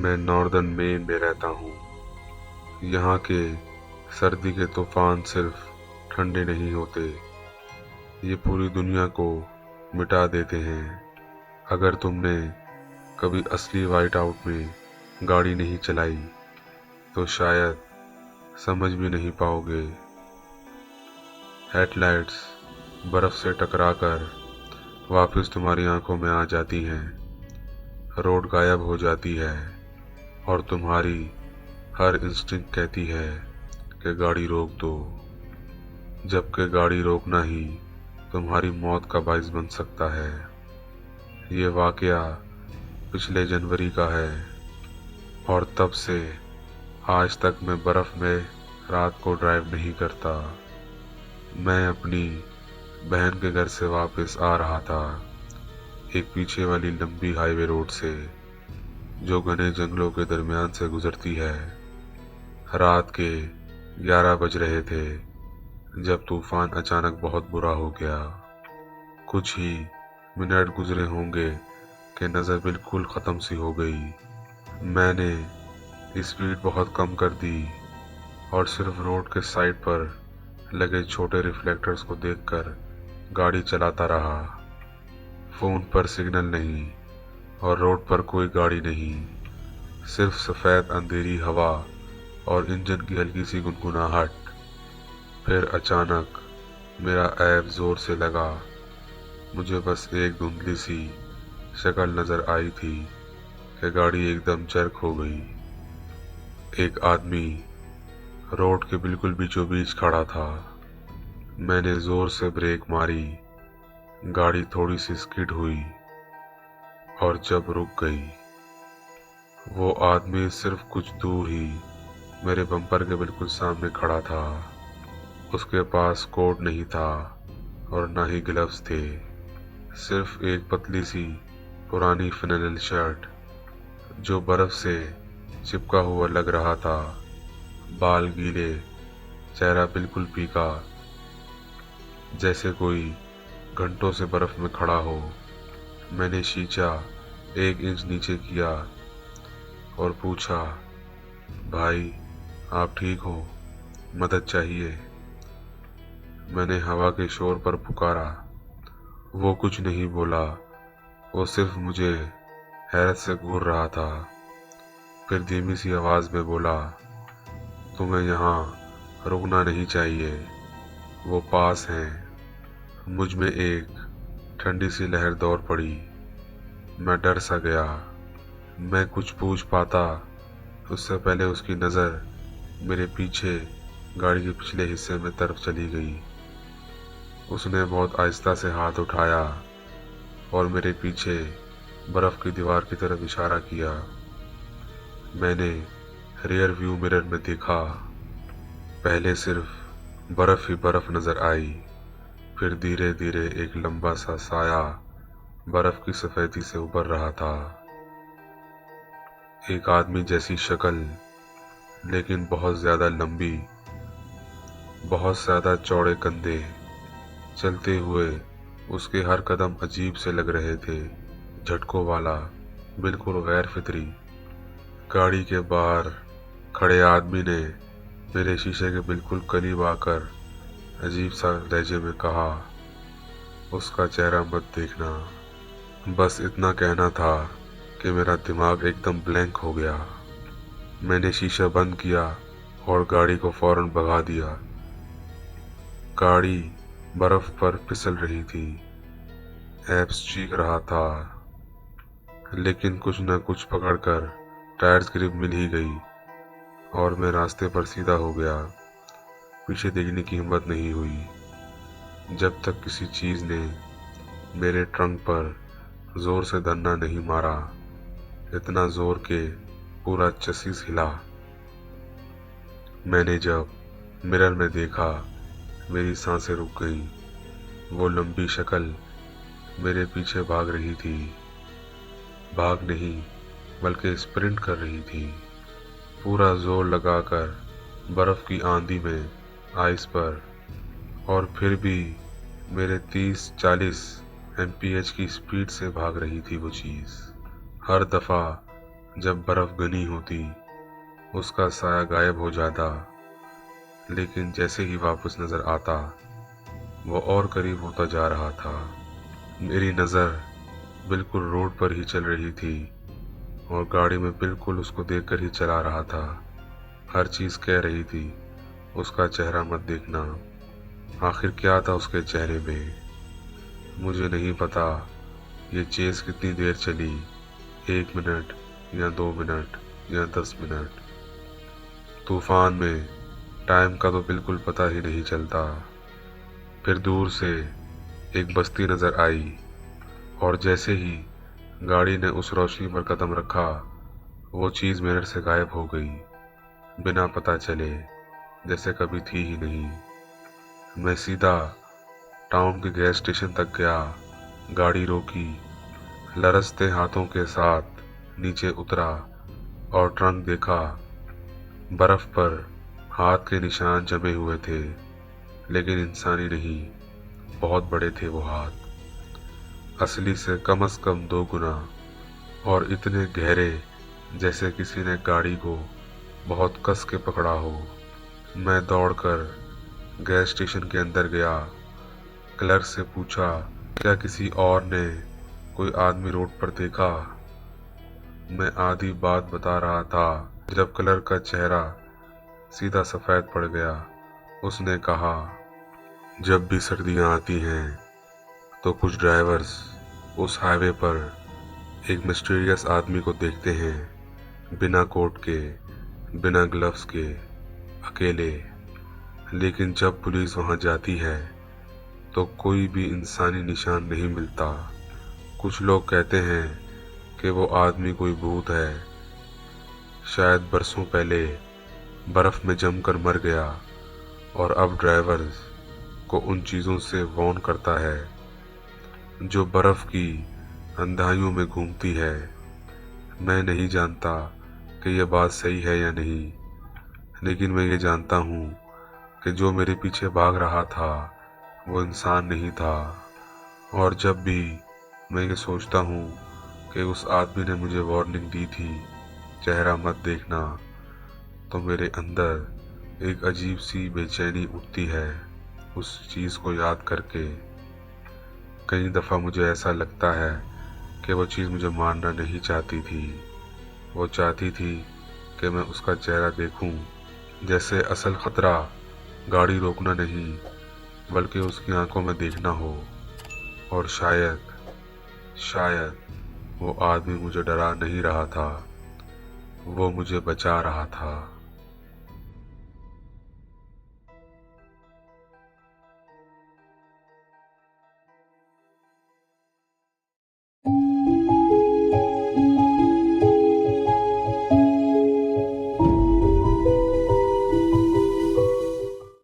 मैं northern main में रहता हूँ। यहाँ के सर्दी के तूफान सिर्फ ठंडे नहीं होते, ये पूरी दुनिया को मिटा देते हैं। अगर तुमने कभी असली वाइट आउट में गाड़ी नहीं चलाई तो शायद समझ भी नहीं पाओगे। हेडलाइट्स बर्फ से टकराकर वापस तुम्हारी आंखों में आ जाती हैं, रोड गायब हो जाती है और तुम्हारी हर इंस्टिंक्ट कहती है कि गाड़ी रोक दो, जबकि गाड़ी रोकना ही तुम्हारी मौत का बाइस बन सकता है। ये वाकया पिछले जनवरी का है और तब से आज तक मैं बर्फ में रात को ड्राइव नहीं करता। मैं अपनी बहन के घर से वापस आ रहा था, एक पीछे वाली लंबी हाईवे रोड से जो घने जंगलों के दरमियान से गुजरती है। रात के 11 बज रहे थे जब तूफान अचानक बहुत बुरा हो गया। कुछ ही मिनट गुजरे होंगे कि नज़र बिल्कुल ख़त्म सी हो गई। मैंने स्पीड बहुत कम कर दी और सिर्फ रोड के साइड पर लगे छोटे रिफ्लेक्टर्स को देखकर गाड़ी चलाता रहा। फ़ोन पर सिग्नल नहीं और रोड पर कोई गाड़ी नहीं, सिर्फ सफ़ेद अंधेरी हवा और इंजन की हल्की सी गुनगुनाहट। फिर अचानक मेरा ऐप ज़ोर से लगा। मुझे बस एक धुंधली सी शक्ल नज़र आई थी कि गाड़ी एकदम चरक हो गई। एक आदमी रोड के बिल्कुल बीचों बीच खड़ा था। मैंने ज़ोर से ब्रेक मारी, गाड़ी थोड़ी सी स्किड हुई और जब रुक गई, वो आदमी सिर्फ कुछ दूर ही मेरे बम्पर के बिल्कुल सामने खड़ा था। उसके पास कोट नहीं था और ना ही ग्लव्स थे, सिर्फ एक पतली सी पुरानी फ्लैनेल शर्ट जो बर्फ से चिपका हुआ लग रहा था। बाल गीले, चेहरा बिल्कुल फीका, जैसे कोई घंटों से बर्फ में खड़ा हो। मैंने शीशा 1 इंच नीचे किया और पूछा, भाई आप ठीक हो, मदद चाहिए? मैंने हवा के शोर पर पुकारा। वो कुछ नहीं बोला, वो सिर्फ मुझे हैरत से घूर रहा था। फिर धीमी सी आवाज़ में बोला, तुम्हें यहाँ रुकना नहीं चाहिए, वो पास हैं। मुझ में एक ठंडी सी लहर दौड़ पड़ी। मैं डर सा गया। मैं कुछ पूछ पाता उससे पहले उसकी नज़र मेरे पीछे गाड़ी के पिछले हिस्से में तरफ चली गई। उसने बहुत आहिस्ता से हाथ उठाया और मेरे पीछे बर्फ की दीवार की तरफ इशारा किया। मैंने रियर व्यू मिरर में देखा। पहले सिर्फ बर्फ ही बर्फ नज़र आई, फिर धीरे धीरे एक लंबा सा साया बर्फ की सफ़ेदी से उभर रहा था। एक आदमी जैसी शक्ल, लेकिन बहुत ज़्यादा लंबी, बहुत ज़्यादा चौड़े कंधे। चलते हुए उसके हर कदम अजीब से लग रहे थे, झटकों वाला, बिल्कुल गैर फितरी। गाड़ी के बाहर खड़े आदमी ने मेरे शीशे के बिल्कुल करीब आकर अजीब सा लहजे में कहा, उसका चेहरा मत देखना। बस इतना कहना था कि मेरा दिमाग एकदम ब्लैंक हो गया। मैंने शीशा बंद किया और गाड़ी को फौरन भगा दिया। गाड़ी बर्फ पर फिसल रही थी, एब्स चीख रहा था, लेकिन कुछ न कुछ पकड़कर टायर्स ग्रिप मिल ही गई और मैं रास्ते पर सीधा हो गया। पीछे देखने की हिम्मत नहीं हुई जब तक किसी चीज़ ने मेरे ट्रंक पर जोर से धन्ना नहीं मारा, इतना जोर के पूरा चसीस हिला। मैंने जब मिरर में देखा, मेरी सांसें रुक गईं। वो लंबी शक्ल मेरे पीछे भाग रही थी, भाग नहीं बल्कि स्प्रिंट कर रही थी, पूरा जोर लगाकर बर्फ की आंधी में आइस पर। और फिर भी मेरे 30-40 mph की स्पीड से भाग रही थी वो चीज़। हर दफ़ा जब बर्फ घनी होती उसका साया गायब हो जाता, लेकिन जैसे ही वापस नजर आता वो और करीब होता जा रहा था। मेरी नज़र बिल्कुल रोड पर ही चल रही थी और गाड़ी में बिल्कुल उसको देखकर ही चला रहा था। हर चीज़ कह रही थी उसका चेहरा मत देखना। आखिर क्या था उसके चेहरे में, मुझे नहीं पता। ये चेस कितनी देर चली, 1 मिनट या 2 मिनट या 10 मिनट। तूफान में टाइम का तो बिल्कुल पता ही नहीं चलता। फिर दूर से एक बस्ती नजर आई और जैसे ही गाड़ी ने उस रोशनी पर कदम रखा वो चीज़ मिनट से गायब हो गई, बिना पता चले, जैसे कभी थी ही नहीं। मैं सीधा टाउन के गैस स्टेशन तक गया, गाड़ी रोकी, लरजते हाथों के साथ नीचे उतरा और ट्रंक देखा। बर्फ पर हाथ के निशान जमे हुए थे, लेकिन इंसानी नहीं, बहुत बड़े थे वो हाथ, असली से कम से कम 2 गुना, और इतने गहरे जैसे किसी ने गाड़ी को बहुत कस के पकड़ा हो। मैं दौड़कर गैस स्टेशन के अंदर गया, क्लर्क से पूछा क्या किसी और ने कोई आदमी रोड पर देखा। मैं आधी बात बता रहा था जब क्लर्क का चेहरा सीधा सफ़ेद पड़ गया। उसने कहा, जब भी सर्दियाँ आती हैं तो कुछ ड्राइवर्स उस हाईवे पर एक मिस्टीरियस आदमी को देखते हैं, बिना कोट के, बिना ग्लव्स के, अकेले। लेकिन जब पुलिस वहाँ जाती है तो कोई भी इंसानी निशान नहीं मिलता। कुछ लोग कहते हैं कि वो आदमी कोई भूत है, शायद बरसों पहले बर्फ में जमकर मर गया और अब ड्राइवर्स को उन चीज़ों से वार्न करता है जो बर्फ की अंधाइयों में घूमती है। मैं नहीं जानता कि यह बात सही है या नहीं, लेकिन मैं ये जानता हूँ कि जो मेरे पीछे भाग रहा था वो इंसान नहीं था। और जब भी मैं ये सोचता हूँ कि उस आदमी ने मुझे वार्निंग दी थी, चेहरा मत देखना, तो मेरे अंदर एक अजीब सी बेचैनी उठती है उस चीज़ को याद करके। कई दफ़ा मुझे ऐसा लगता है कि वो चीज़ मुझे मारना नहीं चाहती थी, वो चाहती थी कि मैं उसका चेहरा देखूं। जैसे असल ख़तरा गाड़ी रोकना नहीं बल्कि उसकी आंखों में देखना हो। और शायद वो आदमी मुझे डरा नहीं रहा था, वो मुझे बचा रहा था।